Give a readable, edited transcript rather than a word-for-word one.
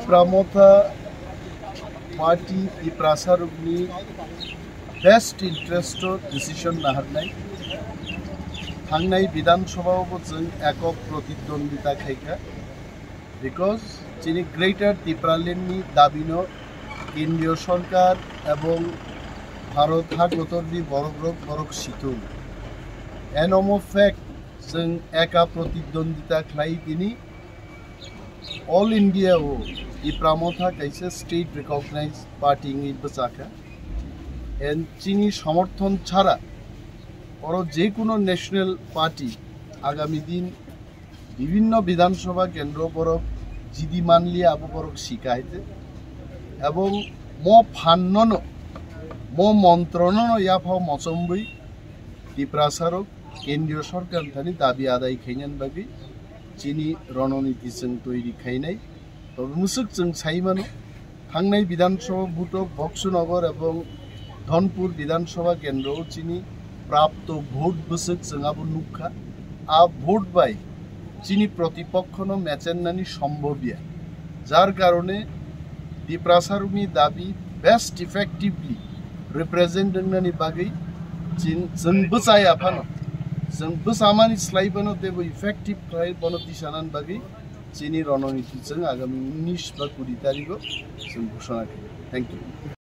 Pramotha party Prasarugni best interest decision naharnai thangnai Bidhan Sabha जों एकक प्रतिद्वंदिता खायखा because chini greater Tipralenni dabino केंद्रीय सरकार এবং भारत हादरनि बरक सिथुं एनम फेक्ट जों एका प्रतिद्वंदिता खाय दिनि ऑल इंडिया वो Pramotha कैसे स्टेट रिकॉग्नाइज पार्टी इंगी बचाका एंड चीनी समर्थन छाड़ा और जे कोनो नेशनल पार्टी आगामी दिन विभिन्न विधानसभा केंद्र बरक जिदि मानलिया आबो बरक शिकायते एवं मो फान्ननो मो मंत्रणनो याफाव मचम्बई Prasarok केंद्रीय सरकार थानि दाबी आदाय खायनान बागै चीनी रणनीति जों तैयारि खायनाय मुसुक जों साइमानो थांनाय विधानसभा भोटक बक्सनगर एवं धनपुर विधानसभा केंद्र चीनी प्राप्त भोट बसक जों आबो नुखा आ भोट बाय चीनी प्रतिपक्षनो मेचेन्नानि सम्भविया जार कारणे Prasarokनि दाबी बेस्ट इफेक्टिवली रिप्रेजेंट होननानै बागै जों बचाया फानो जों बचामानि स्लाइबानो देबो इफेक्टिव ट्रायल बनो दिसानान बागै चीनी रणनीति जों आगामी 19 बा 20 तारिखआव जों घोषणा खालामो। Thank you.